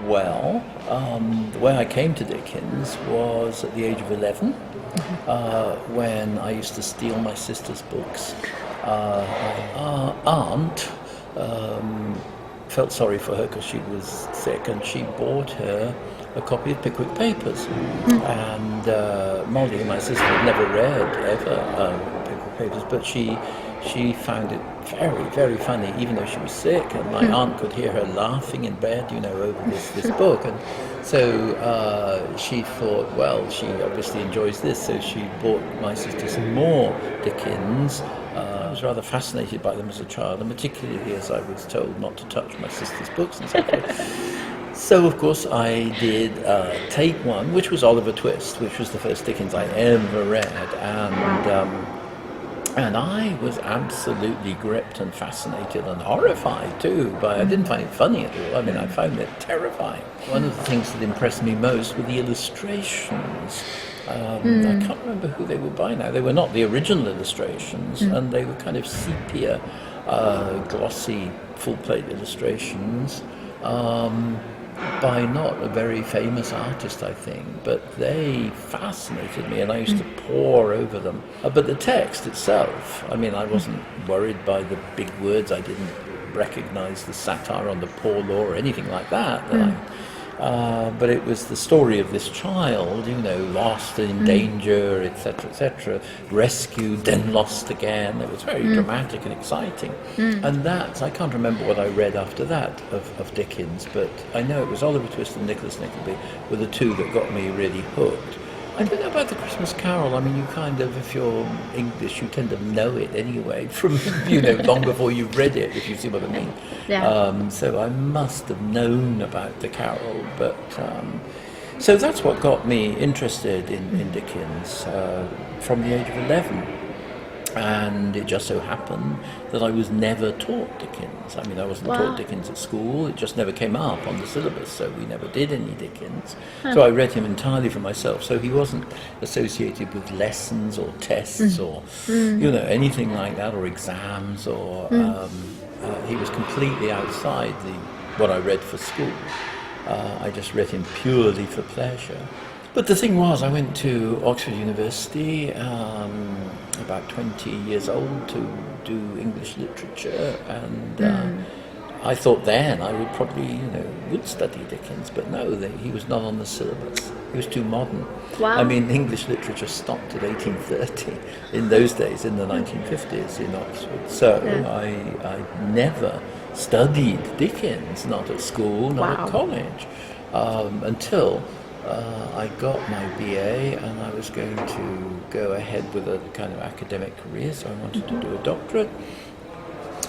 Well, the way I came to Dickens was at the age of 11, when I used to steal my sister's books. Our aunt felt sorry for her because she was sick, and she bought her a copy of Pickwick Papers. And Molly, my sister, had never read ever Pickwick Papers, but she found it very, very funny, even though she was sick, and my aunt could hear her laughing in bed, over this book. And so she thought, well, she obviously enjoys this, so she bought my sister some more Dickens. I was rather fascinated by them as a child, and particularly as I was told not to touch my sister's books and so forth. So, of course, I did take one, which was Oliver Twist, which was the first Dickens I ever read, and I was absolutely gripped and fascinated and horrified too. But I didn't find it funny at all. I mean, I found it terrifying. One of the things that impressed me most were the illustrations. I can't remember who they were by now. They were not the original illustrations, and they were kind of sepia, glossy, full-plate illustrations. By not a very famous artist, I think, but they fascinated me, and I used to pore over them. But the text itself, I mean, I wasn't worried by the big words. I didn't recognize the satire on the poor law or anything like that. But it was the story of this child, lost and in danger, etc., rescued, then lost again. It was very dramatic and exciting. And that, I can't remember what I read after that of Dickens, but I know it was Oliver Twist and Nicholas Nickleby were the two that got me really hooked. I don't know about the Christmas Carol. I mean, you kind of, if you're English, you tend to know it anyway from, long before you've read it, if you see what I mean. Yeah. So I must have known about the Carol, but so that's what got me interested in Dickens from the age of 11. And it just so happened that I was never taught Dickens. I mean, I wasn't taught Dickens at school. It just never came up on the syllabus, so we never did any Dickens. So I read him entirely for myself. So he wasn't associated with lessons or tests or, anything like that, or exams, or he was completely outside what I read for school. I just read him purely for pleasure. But the thing was, I went to Oxford University about 20 years old to do English literature, and I thought then I would probably, would study Dickens, but no, he was not on the syllabus. He was too modern. Wow. I mean, English literature stopped at 1830 in those days, in the 1950s in Oxford. So I never studied Dickens, not at school, not at college, until I got my BA, and I was going to go ahead with a kind of academic career, so I wanted to do a doctorate.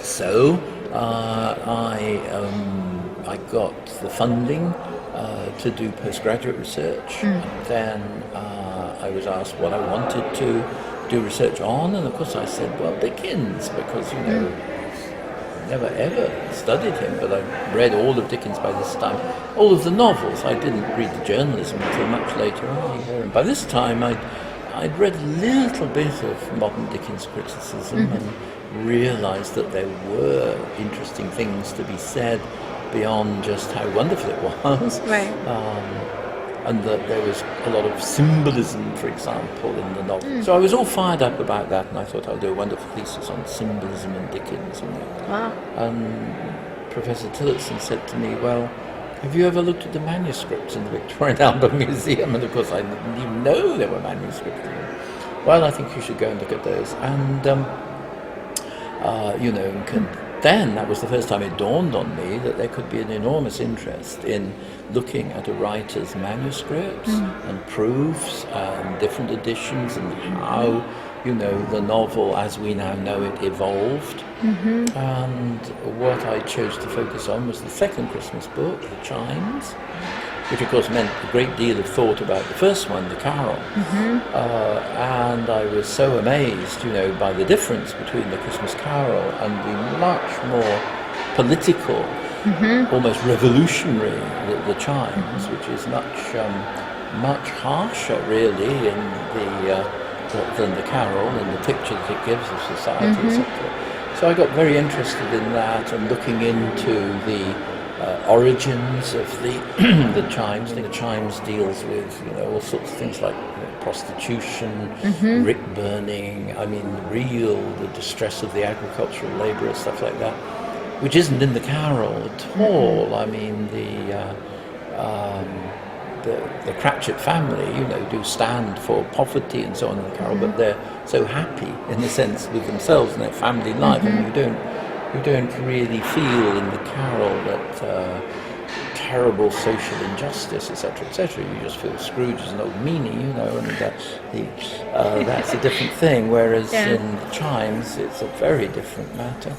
So I got the funding to do postgraduate research, and then I was asked what I wanted to do research on, and of course I said, well, Dickens, because never ever studied him, but I read all of Dickens by this time, all of the novels. I didn't read the journalism until much later on. And by this time I'd read a little bit of modern Dickens criticism and realised that there were interesting things to be said beyond just how wonderful it was. Right. And that there was a lot of symbolism, for example, in the novel. So I was all fired up about that, and I thought I'd do a wonderful thesis on symbolism in Dickens. And Professor Tillotson said to me, well, have you ever looked at the manuscripts in the Victorian Albert Museum? And of course I didn't even know there were manuscripts in them. Well, I think you should go and look at those. And, then that was the first time it dawned on me that there could be an enormous interest in looking at a writer's manuscripts and proofs and different editions, and how, the novel as we now know it evolved. And what I chose to focus on was the second Christmas book, The Chimes, which of course meant a great deal of thought about the first one, The Carol. And I was so amazed, by the difference between the Christmas Carol and the much more political, almost revolutionary, the Chimes, which is much harsher, really, than the Carol, and the picture that it gives of society, etc. So I got very interested in that, and looking into origins of the the chimes. The chimes deals with all sorts of things like prostitution, rick burning. I mean, the distress of the agricultural labourers, stuff like that, which isn't in the carol at all. I mean, the Cratchit family, do stand for poverty and so on in the carol, but they're so happy in a sense with themselves and their family life. I mean, you don't really feel in the carol that terrible social injustice, etc., etc. You just feel Scrooge is an old meanie, and that's a different thing. Whereas in the chimes, it's a very different matter.